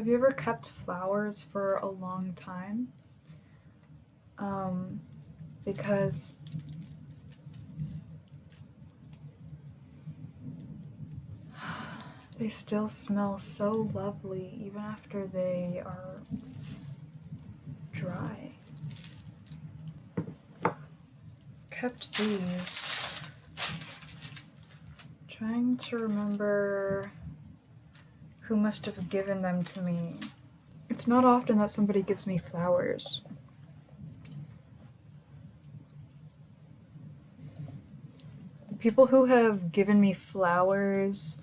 Have you ever kept flowers for a long time? Um, because they still smell so lovely even after they are dry. Kept these. Trying to remember who must have given them to me. It's not often that somebody gives me flowers. The people who have given me flowers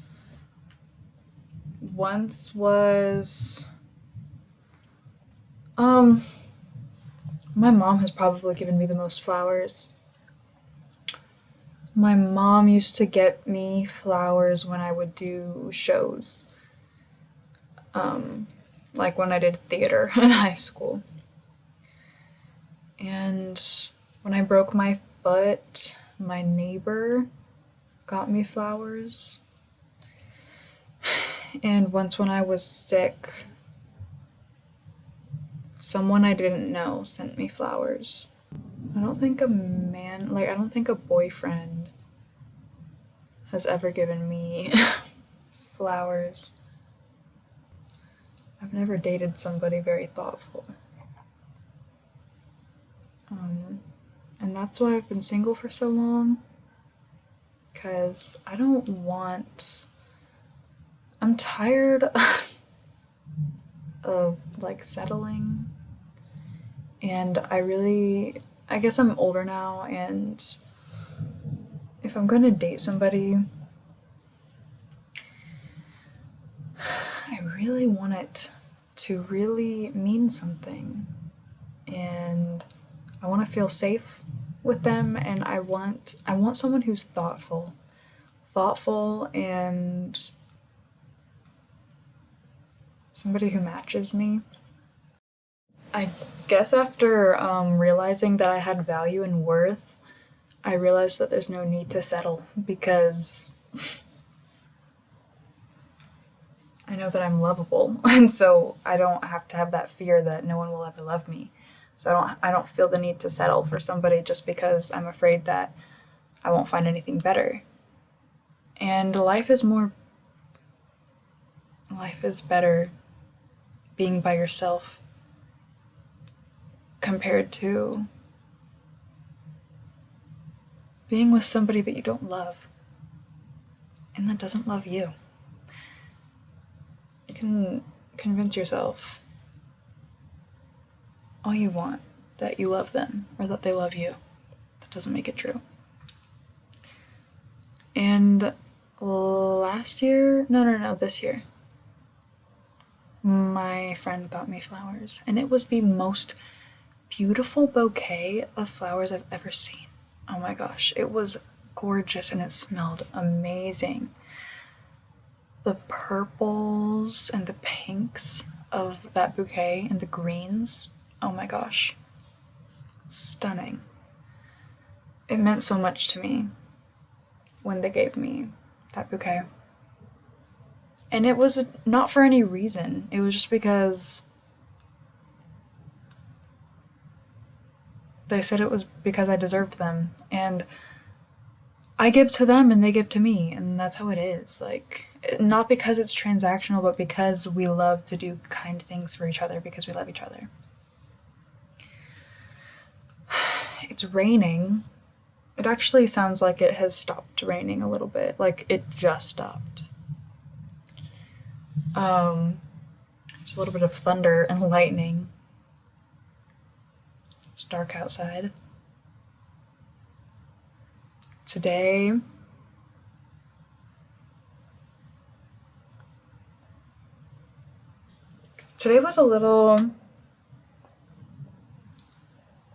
once was my mom has probably given me the most flowers. My mom used to get me flowers when I would do shows. Like when I did theater in high school. And when I broke my foot, my neighbor got me flowers. And once when I was sick, someone I didn't know sent me flowers. I don't think a boyfriend has ever given me flowers. I've never dated somebody very thoughtful. And that's why I've been single for so long. Because I'm tired of like settling. And I guess I'm older now, and if I'm going to date somebody, I really want it to really mean something. And I want to feel safe with them, and I want someone who's thoughtful and somebody who matches me. I guess after realizing that I had value and worth, I realized that there's no need to settle because I know that I'm lovable, and so I don't have to have that fear that no one will ever love me. So I don't feel the need to settle for somebody just because I'm afraid that I won't find anything better. And life is better being by yourself compared to being with somebody that you don't love and that doesn't love you. You can convince yourself all you want that you love them or that they love you. That doesn't make it true. And this year, my friend got me flowers, and it was the most beautiful bouquet of flowers I've ever seen. Oh my gosh, it was gorgeous and it smelled amazing. The purples and the pinks of that bouquet and the greens, oh my gosh, stunning. It meant so much to me when they gave me that bouquet. And it was not for any reason. It was just because they said it was because I deserved them. And I give to them and they give to me. And that's how it is. Like, not because it's transactional, but because we love to do kind things for each other because we love each other. It's raining. It actually sounds like it has stopped raining a little bit. Like, it just stopped. There's a little bit of thunder and lightning. It's dark outside. Today was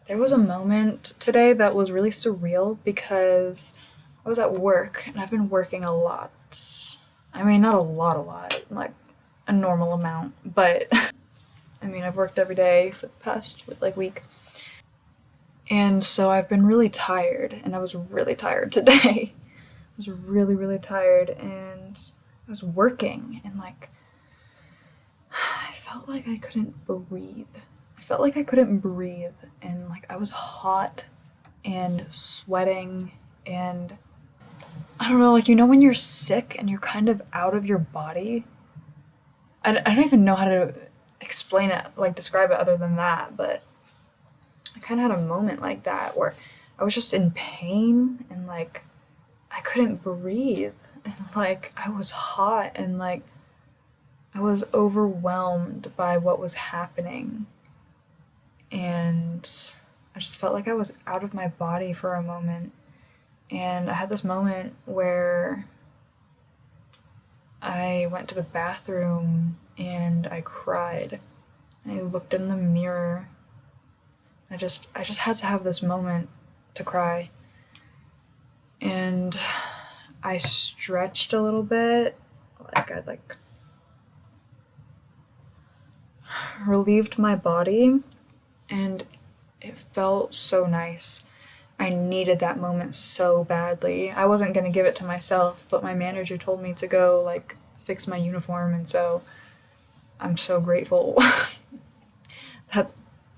there was a moment today that was really surreal because I was at work and I've been working a lot. I mean, not a lot, like a normal amount, but I mean, I've worked every day for the past week. And so I've been really tired, and I was really tired today. I was really, really tired, and I was working, and I felt like I couldn't breathe. I felt like I couldn't breathe, and like I was hot and sweating, and I don't know, like, when you're sick and you're kind of out of your body? I don't even know how to explain it, like describe it other than that, but I kind of had a moment like that where I was just in pain and like I couldn't breathe, and like I was hot, and like I was overwhelmed by what was happening, and I just felt like I was out of my body for a moment. And I had this moment where I went to the bathroom and I cried. I looked in the mirror. I just had to have this moment to cry. And I stretched a little bit, like I relieved my body, and it felt so nice. I needed that moment so badly. I wasn't gonna give it to myself, but my manager told me to go like fix my uniform, and so I'm so grateful that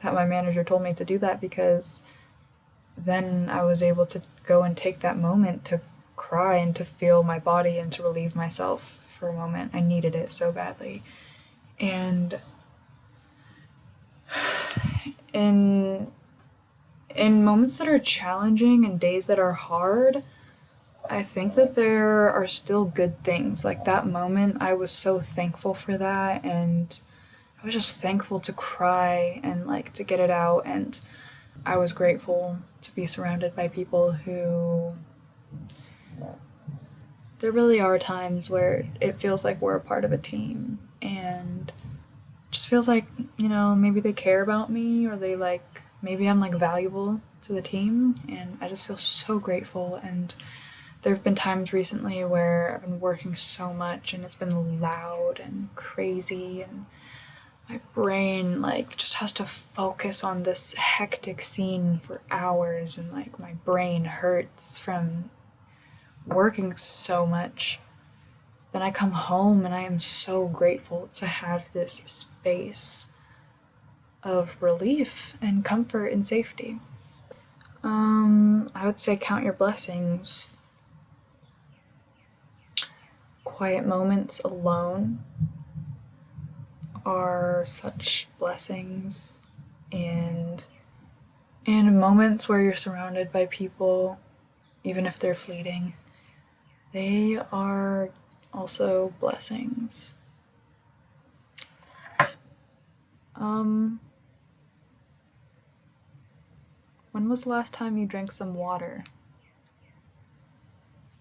my manager told me to do that, because then I was able to go and take that moment to cry and to feel my body and to relieve myself for a moment. I needed it so badly. And in moments that are challenging and days that are hard, I think that there are still good things. Like that moment, I was so thankful for that, and I was just thankful to cry and like to get it out, and I was grateful to be surrounded by people who, there really are times where it feels like we're a part of a team, and just feels like, maybe they care about me, or they like, maybe I'm like valuable to the team, and I just feel so grateful. And there have been times recently where I've been working so much and it's been loud and crazy, and my brain like just has to focus on this hectic scene for hours, and like my brain hurts from working so much. Then I come home and I am so grateful to have this space of relief and comfort and safety. I would say count your blessings. Quiet moments alone are such blessings, and moments where you're surrounded by people, even if they're fleeting, they are also blessings. When was the last time you drank some water?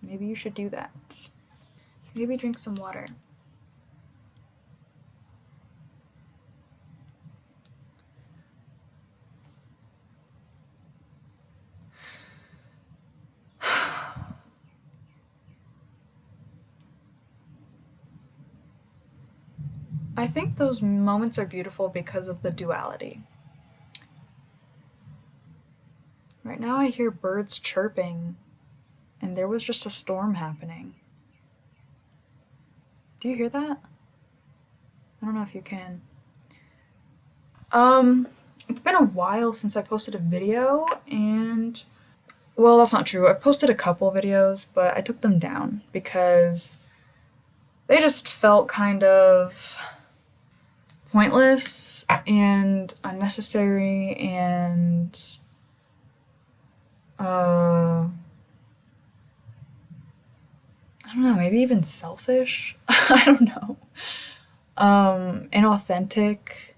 Maybe you should do that. Maybe drink some water. I think those moments are beautiful because of the duality. Right now I hear birds chirping, and there was just a storm happening. Do you hear that? I don't know if you can. It's been a while since I posted a video, and well, that's not true. I've posted a couple videos, but I took them down because they just felt kind of pointless and unnecessary, and I don't know, maybe even selfish. I don't know. Inauthentic.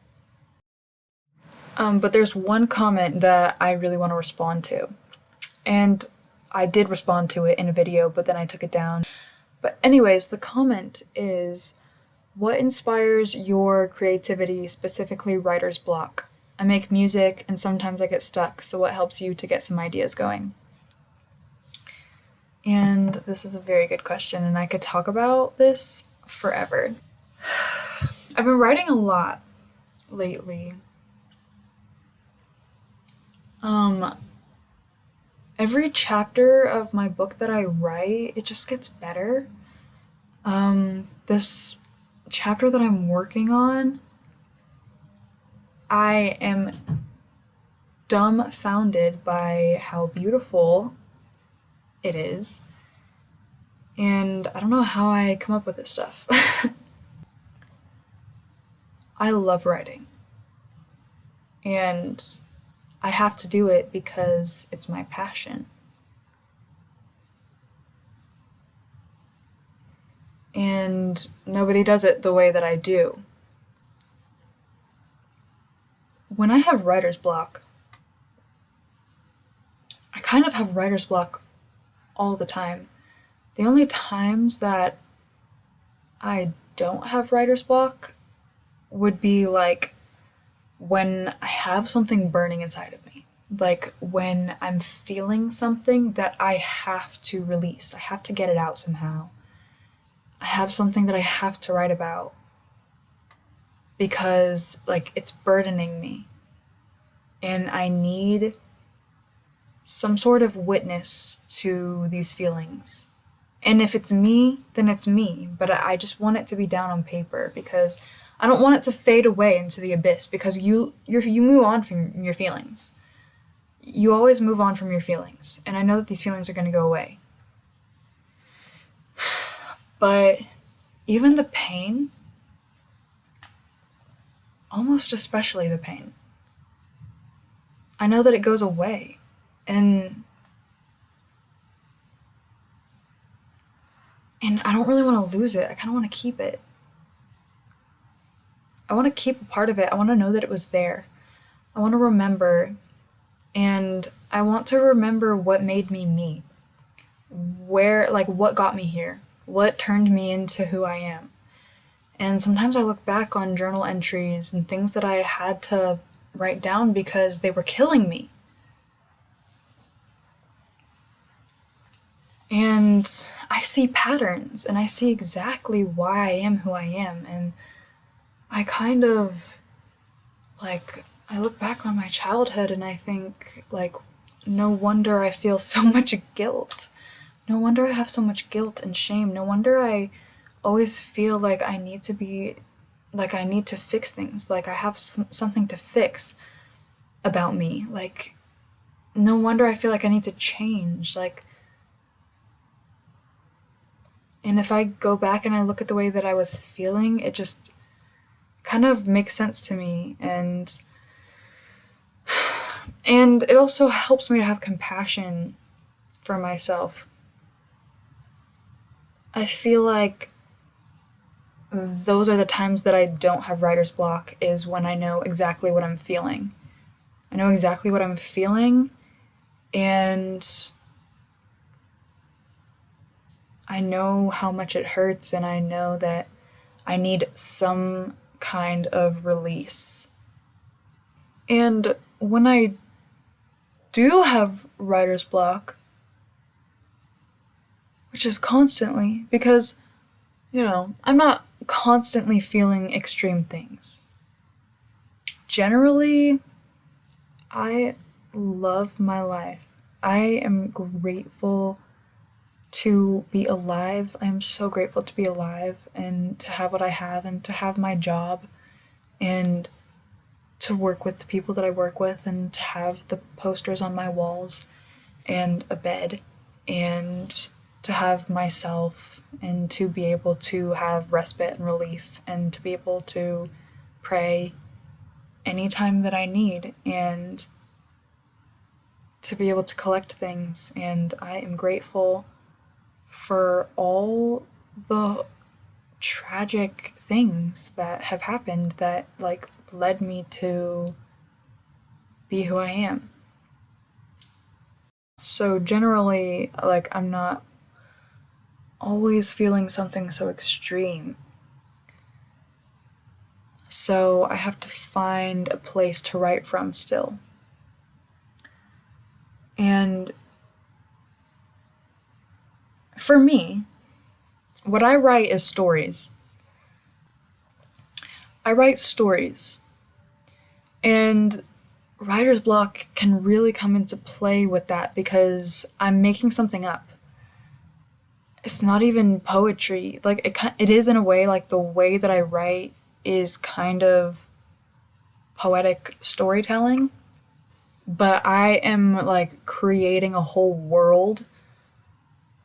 But there's one comment that I really want to respond to. And I did respond to it in a video, but then I took it down. But anyways, the comment is, what inspires your creativity, specifically writer's block? I make music and sometimes I get stuck, so what helps you to get some ideas going? And this is a very good question, and I could talk about this forever. I've been writing a lot lately. Every chapter of my book that I write, it just gets better. This chapter that I'm working on, I am dumbfounded by how beautiful it is. And I don't know how I come up with this stuff. I love writing. And I have to do it because it's my passion. And nobody does it the way that I do. When I have writer's block, I kind of have writer's block all the time. The only times that I don't have writer's block would be like when I have something burning inside of me. Like when I'm feeling something that I have to release, I have to get it out somehow. I have something that I have to write about because like it's burdening me and I need some sort of witness to these feelings. And if it's me, then it's me, but I just want it to be down on paper because I don't want it to fade away into the abyss because you move on from your feelings. You always move on from your feelings, and I know that these feelings are going to go away. But even the pain, almost especially the pain, I know that it goes away. And I don't really want to lose it. I kind of want to keep it. I want to keep a part of it. I want to know that it was there. I want to remember. And I want to remember what made me me. What got me here. What turned me into who I am. And sometimes I look back on journal entries and things that I had to write down because they were killing me. And I see patterns and I see exactly why I am who I am. And I kind of, I look back on my childhood and I think, no wonder I feel so much guilt. No wonder I have so much guilt and shame. No wonder I always feel like I need to fix things. Like I have something to fix about me. No wonder I feel like I need to change. And if I go back and I look at the way that I was feeling, it just kind of makes sense to me. And it also helps me to have compassion for myself. I feel like those are the times that I don't have writer's block, is when I know exactly what I'm feeling. I know exactly what I'm feeling, and I know how much it hurts, and I know that I need some kind of release. And when I do have writer's block, which is constantly, because, I'm not constantly feeling extreme things. Generally, I love my life. I am grateful to be alive. I am so grateful to be alive and to have what I have and to have my job and to work with the people that I work with and to have the posters on my walls and a bed and to have myself and to be able to have respite and relief and to be able to pray anytime that I need and to be able to collect things. And I am grateful for all the tragic things that have happened that led me to be who I am. So generally, I'm not always feeling something so extreme. So I have to find a place to write from still. And for me, what I write is stories. I write stories. And writer's block can really come into play with that because I'm making something up. It's not even poetry. It is in a way, the way that I write is kind of poetic storytelling, but I am like creating a whole world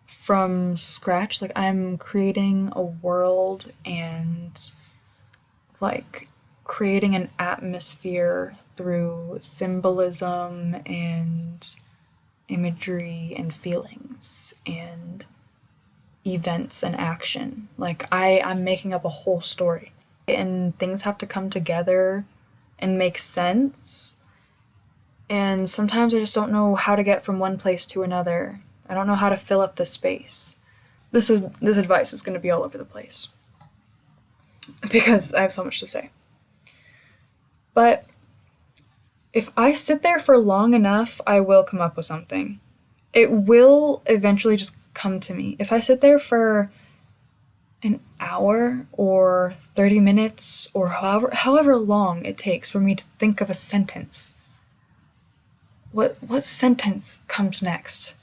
from scratch. Like I'm creating a world and like creating an atmosphere through symbolism and imagery and feelings and events and action. Like I'm making up a whole story. And things have to come together and make sense. And sometimes I just don't know how to get from one place to another. I don't know how to fill up the space. This advice is going to be all over the place because I have so much to say. But if I sit there for long enough, I will come up with something. It will eventually just come to me. If I sit there for an hour or 30 minutes or however long it takes for me to think of a sentence, what sentence comes next?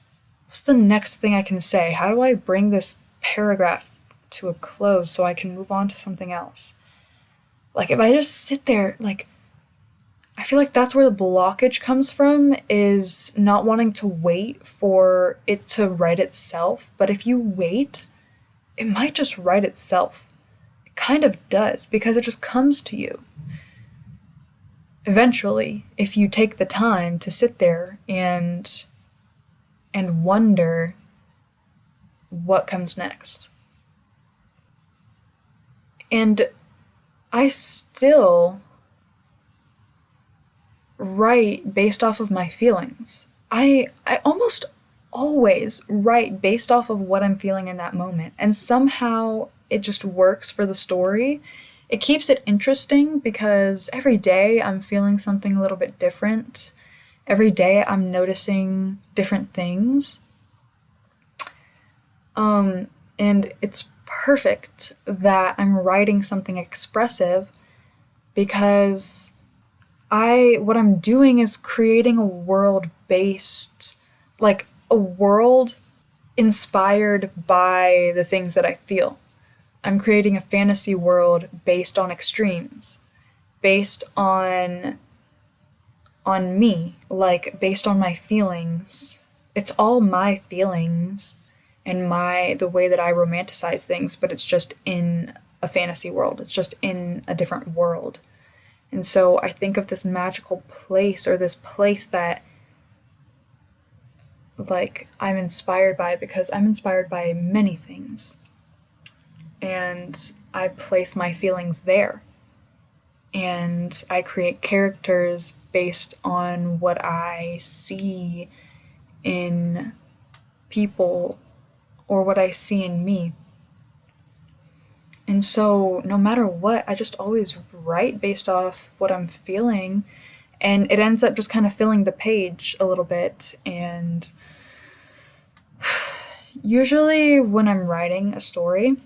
What's the next thing I can say? How do I bring this paragraph to a close so I can move on to something else? Like if I just sit there, like I feel like that's where the blockage comes from, is not wanting to wait for it to write itself. But if you wait, it might just write itself. It kind of does, because it just comes to you. Eventually, if you take the time to sit there and wonder what comes next. And I still write based off of my feelings. I almost always write based off of what I'm feeling in that moment. And somehow it just works for the story. It keeps it interesting because every day I'm feeling something a little bit different. Every day I'm noticing different things. And it's perfect that I'm writing something expressive because what I'm doing is creating a world based, like a world inspired by the things that I feel. I'm creating a fantasy world based on extremes, based on me, like based on my feelings. It's all my feelings and the way that I romanticize things, but it's just in a fantasy world. It's just in a different world. And so I think of this magical place, or this place that like I'm inspired by, because I'm inspired by many things. And I place my feelings there. And I create characters based on what I see in people or what I see in me. And so no matter what, I just always write based off what I'm feeling, and it ends up just kind of filling the page a little bit. And usually when I'm writing a story,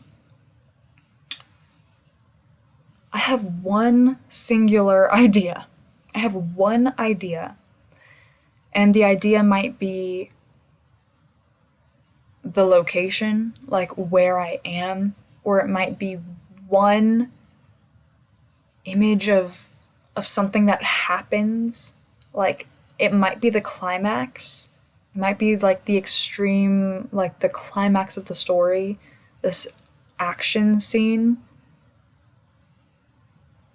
I have one singular idea. I have one idea. And the idea might be the location, like where I am, or it might be one image of something that happens. Like it might be the climax. It might be like the extreme, like the climax of the story, this action scene.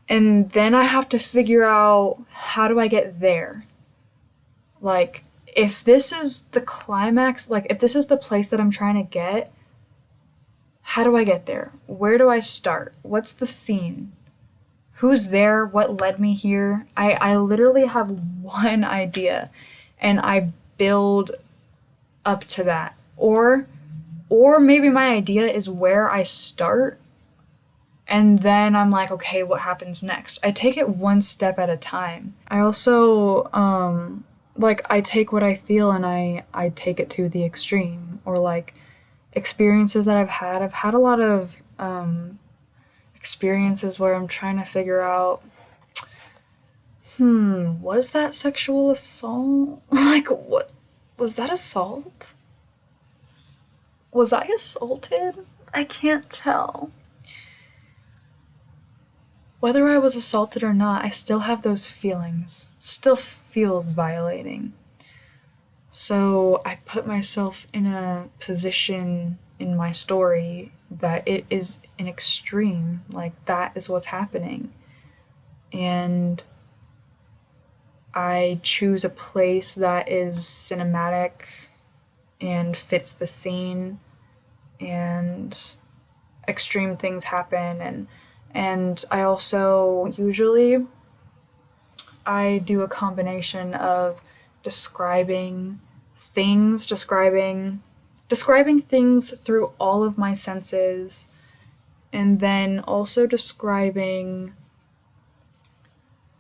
And then I have to figure out, how do I get there? Like, if this is the climax, like if this is the place that I'm trying to get, how do I get there? Where do I start? What's the scene? Who's there? What led me here? I literally have one idea and I build up to that. Or maybe my idea is where I start, and then I'm like, okay, what happens next? I take it one step at a time. I also, like, I take what I feel and I take it to the extreme. Or, like, experiences that I've had. I've had a lot of experiences where I'm trying to figure out, was that sexual assault? Like, what? Was that assault? Was I assaulted? I can't tell. Whether I was assaulted or not, I still have those feelings. Still feels violating. So I put myself in a position in my story that it is an extreme. Like, that is what's happening. And I choose a place that is cinematic and fits the scene, and extreme things happen, and I also usually I do a combination of describing describing things through all of my senses, and then also describing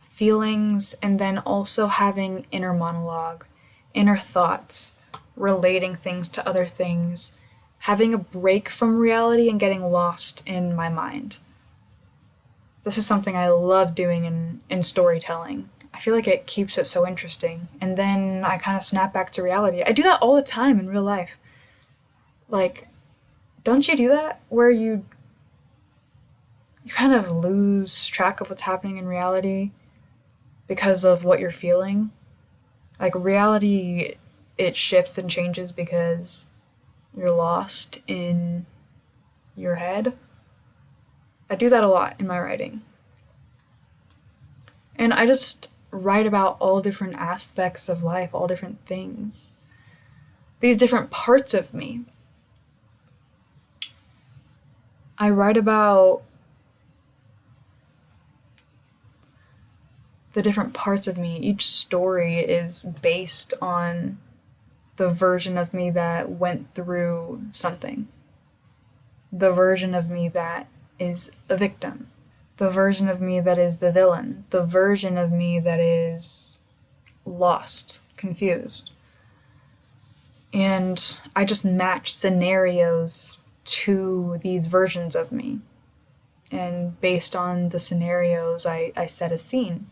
feelings, and then also having inner monologue, inner thoughts, relating things to other things, having a break from reality and getting lost in my mind. This is something I love doing in storytelling. I feel like it keeps it so interesting. And then I kind of snap back to reality. I do that all the time in real life. Like, don't you do that? Where you kind of lose track of what's happening in reality because of what you're feeling? Like, reality, it shifts and changes because you're lost in your head. I do that a lot in my writing. And I just write about all different aspects of life, all different things. These different parts of me. I write about the different parts of me. Each story is based on the version of me that went through something. The version of me that is a victim. The version of me that is the villain. The version of me that is lost, confused. And I just match scenarios to these versions of me. And based on the scenarios, I set a scene.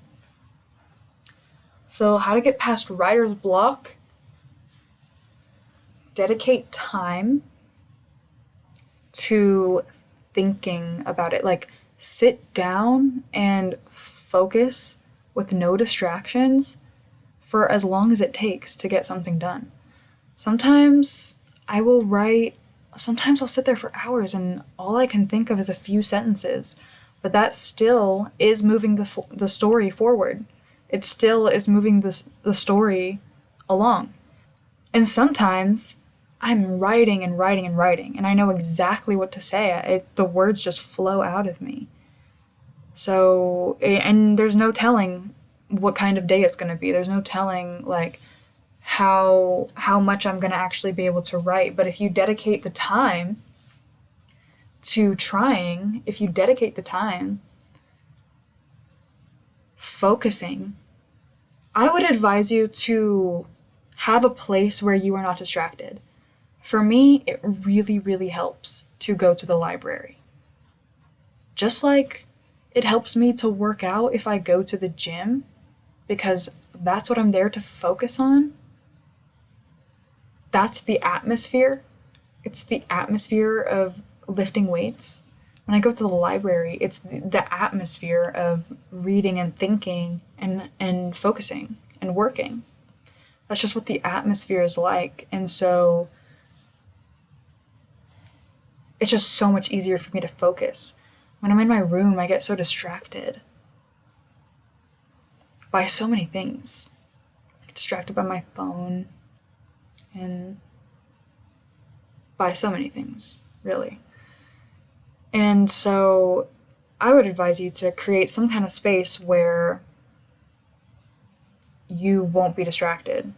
So how to get past writer's block? Dedicate time to thinking about it. Like, sit down and focus with no distractions for as long as it takes to get something done. Sometimes I'll sit there for hours and all I can think of is a few sentences, but that still is moving the story forward. It still is moving the story along. And sometimes I'm writing and writing and writing, and I know exactly what to say. The words just flow out of me. So, and there's no telling what kind of day it's going to be. There's no telling, like, how much I'm going to actually be able to write. But if you dedicate the time to trying, if you dedicate the time focusing, I would advise you to have a place where you are not distracted. For me, it really, really helps to go to the library. Just like it helps me to work out if I go to the gym, because that's what I'm there to focus on. That's the atmosphere. It's the atmosphere of lifting weights. When I go to the library, it's the atmosphere of reading and thinking and focusing and working. That's just what the atmosphere is like. And so it's just so much easier for me to focus. When I'm in my room, I get so distracted by so many things. I get distracted by my phone and by so many things, really. And so I would advise you to create some kind of space where you won't be distracted,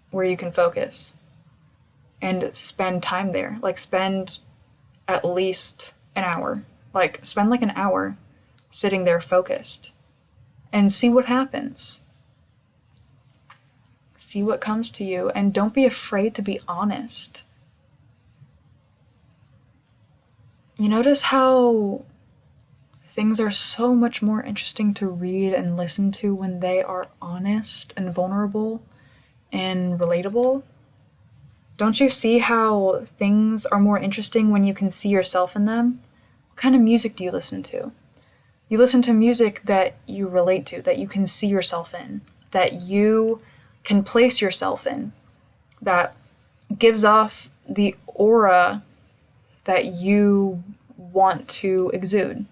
where you can focus and spend time there. Like, spend at least an hour. Like, spend like an hour sitting there focused and see what happens. See what comes to you, and don't be afraid to be honest. You notice how things are so much more interesting to read and listen to when they are honest and vulnerable and relatable? Don't you see how things are more interesting when you can see yourself in them? What kind of music do you listen to? You listen to music that you relate to, that you can see yourself in, that you can place yourself in, that gives off the aura that you want to exude,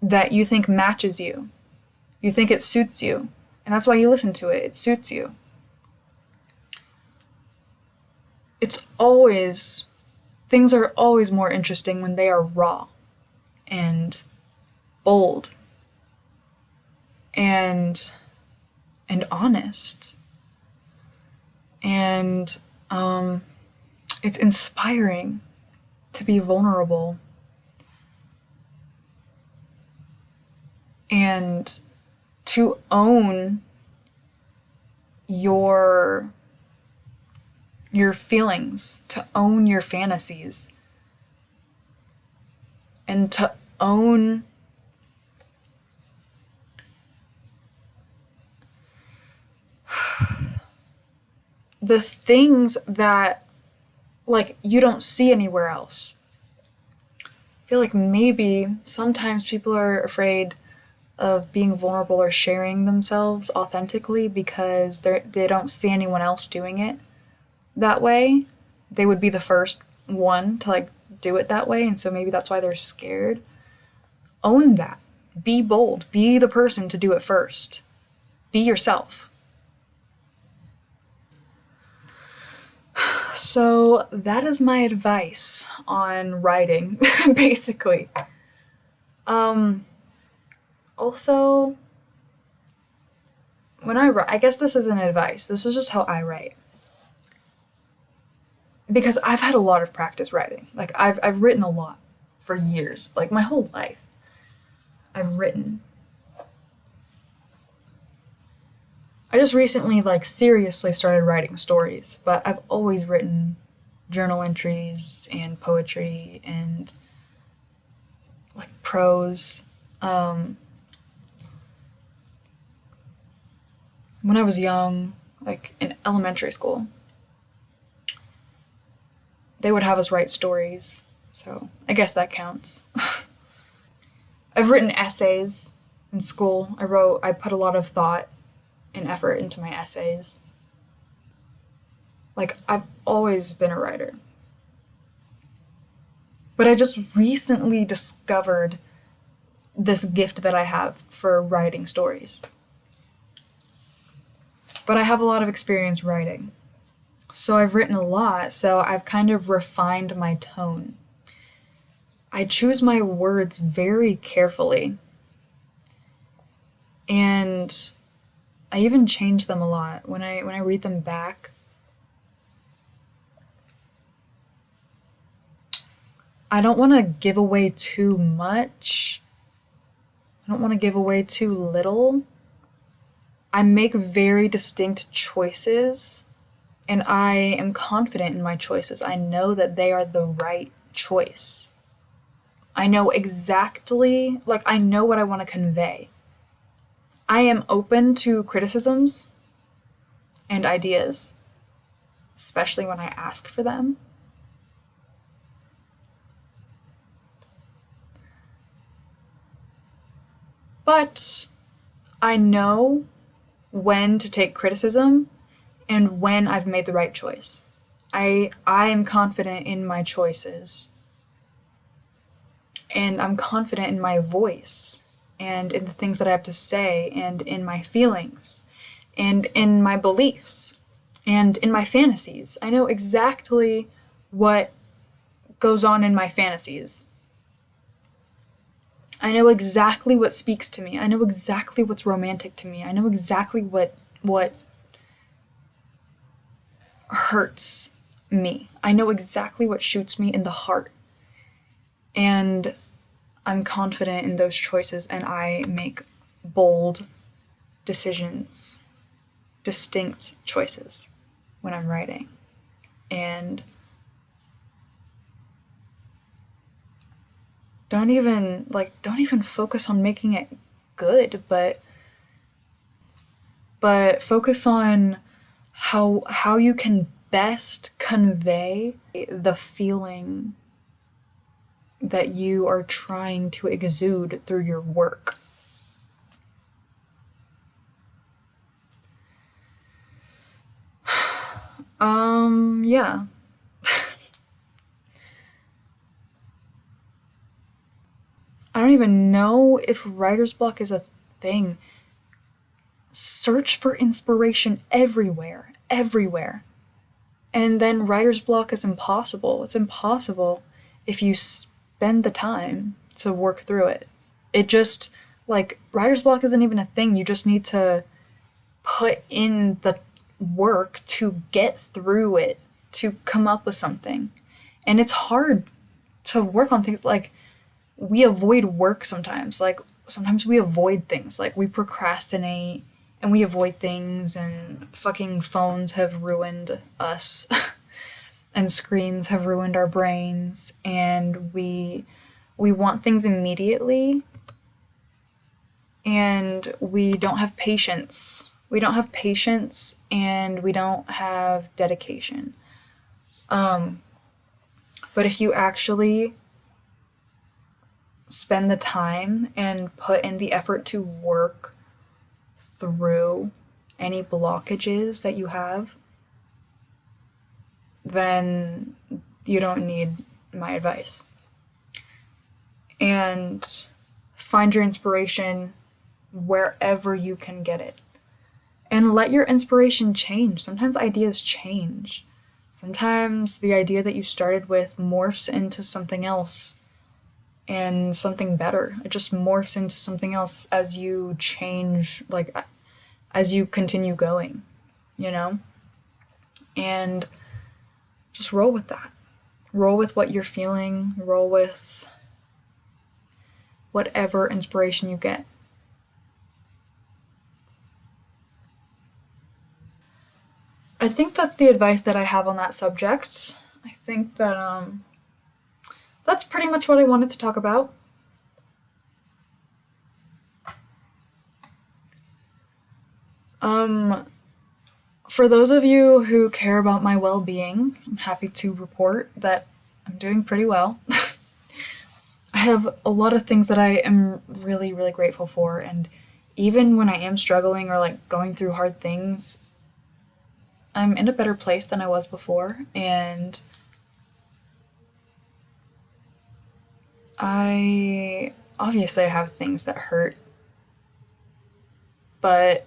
that you think matches you. You think it suits you. And that's why you listen to it. It suits you. Things are always more interesting when they are raw and bold and honest. And it's inspiring to be vulnerable and to own your feelings, to own your fantasies, and to own the things that, like, you don't see anywhere else. I feel like maybe sometimes people are afraid of being vulnerable or sharing themselves authentically because they don't see anyone else doing it that way. They would be the first one to, like, do it that way, and so maybe that's why they're scared. Own that. Be bold. Be the person to do it first. Be yourself. So that is my advice on writing, basically. Also, when I write, I guess this isn't advice. This is just how I write. Because I've had a lot of practice writing. Like, I've written a lot for years. Like, my whole life. I've written. I just recently, like, seriously started writing stories, but I've always written journal entries and poetry and, like, prose. When I was young, like, in elementary school, they would have us write stories, so I guess that counts. I've written essays in school. I put a lot of thought and effort into my essays. Like, I've always been a writer. But I just recently discovered this gift that I have for writing stories. But I have a lot of experience writing. So I've written a lot, so I've kind of refined my tone. I choose my words very carefully. And I even change them a lot. When I read them back, I don't want to give away too much. I don't want to give away too little. I make very distinct choices, and I am confident in my choices. I know that they are the right choice. I know exactly, like, I know what I want to convey. I am open to criticisms and ideas, especially when I ask for them. But I know when to take criticism and when I've made the right choice. I am confident in my choices. And I'm confident in my voice and in the things that I have to say and in my feelings and in my beliefs and in my fantasies. I know exactly what goes on in my fantasies. I know exactly what speaks to me. I know exactly what's romantic to me. I know exactly what hurts me. I know exactly what shoots me in the heart. And I'm confident in those choices, and I make bold decisions, distinct choices when I'm writing. And don't even focus on making it good, but focus on how you can best convey the feeling that you are trying to exude through your work. Yeah. I don't even know if writer's block is a thing. Search for inspiration everywhere, everywhere. And then writer's block is impossible. It's impossible if you spend the time to work through it. It just, like, writer's block isn't even a thing. You just need to put in the work to get through it, to come up with something. And it's hard to work on things like we avoid work sometimes. Like sometimes we avoid things. Like we procrastinate and we avoid things, and fucking phones have ruined us. And screens have ruined our brains, and we want things immediately, and we don't have patience. We don't have patience, and we don't have dedication. But if you actually spend the time and put in the effort to work through any blockages that you have, then you don't need my advice. And find your inspiration wherever you can get it. And let your inspiration change. Sometimes ideas change. Sometimes the idea that you started with morphs into something else and something better. It just morphs into something else as you change, like, as you continue going, you know? And just roll with that. Roll with what you're feeling. Roll with whatever inspiration you get. I think that's the advice that I have on that subject. I think that that's pretty much what I wanted to talk about. For those of you who care about my well-being, I'm happy to report that I'm doing pretty well. I have a lot of things that I am really, really grateful for, and even when I am struggling or like going through hard things, I'm in a better place than I was before, and I obviously have things that hurt, but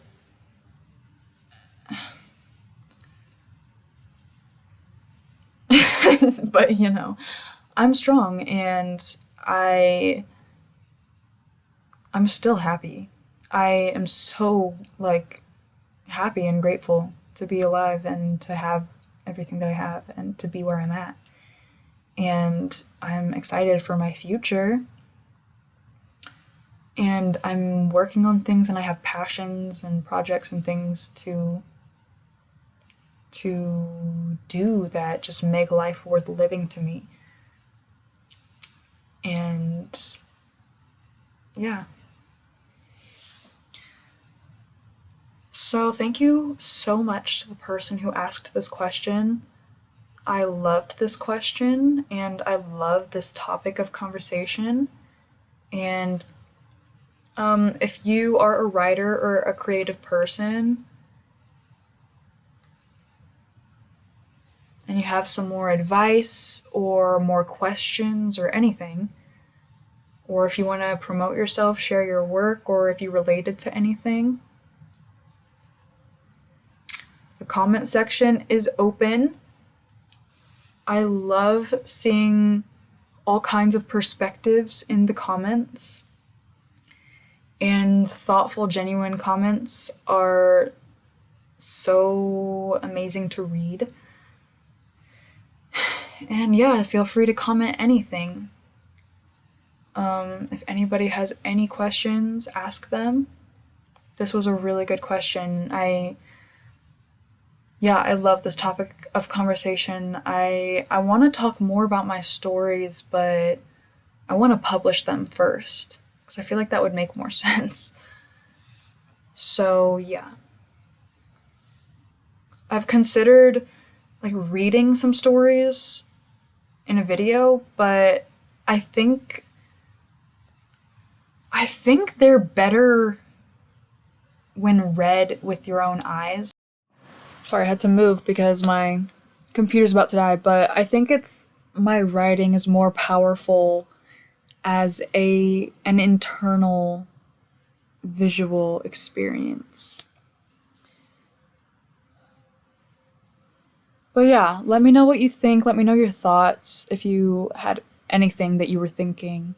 but you know, I'm strong, and I'm still happy. I am so like happy and grateful to be alive and to have everything that I have and to be where I'm at. And I'm excited for my future. And I'm working on things, and I have passions and projects and things to do that just make life worth living to me. And yeah. So thank you so much to the person who asked this question. I loved this question, and I love this topic of conversation. And if you are a writer or a creative person and you have some more advice or more questions or anything, or if you want to promote yourself, share your work, or if you related to anything, the comment section is open. I love seeing all kinds of perspectives in the comments, and thoughtful, genuine comments are so amazing to read. And yeah, feel free to comment anything. If anybody has any questions, ask them. This was a really good question. I love this topic of conversation. I want to talk more about my stories, but I want to publish them first, because I feel like that would make more sense. So yeah. I've considered like reading some stories in a video, but I think they're better when read with your own eyes. Sorry, I had to move because my computer's about to die, but I think my writing is more powerful as an internal visual experience. But yeah, let me know what you think. Let me know your thoughts if you had anything that you were thinking.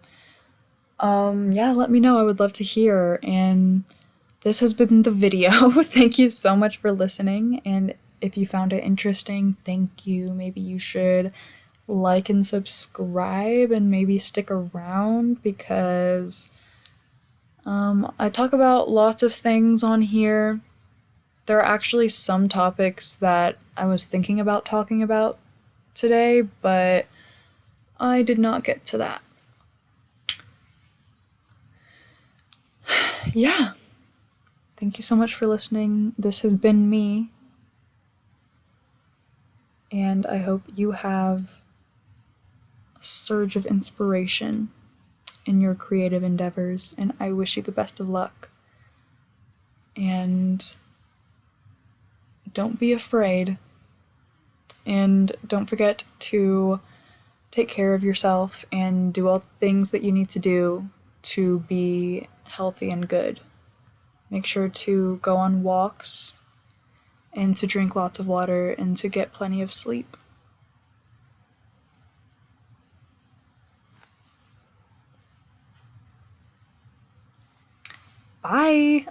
Yeah, let me know. I would love to hear. And this has been the video. Thank you so much for listening. And if you found it interesting, thank you. Maybe you should like and subscribe and maybe stick around because I talk about lots of things on here. There are actually some topics that I was thinking about talking about today, but I did not get to that. Yeah. Thank you so much for listening. This has been me. And I hope you have a surge of inspiration in your creative endeavors. And I wish you the best of luck. And don't be afraid. And don't forget to take care of yourself and do all the things that you need to do to be healthy and good. Make sure to go on walks and to drink lots of water and to get plenty of sleep. Bye!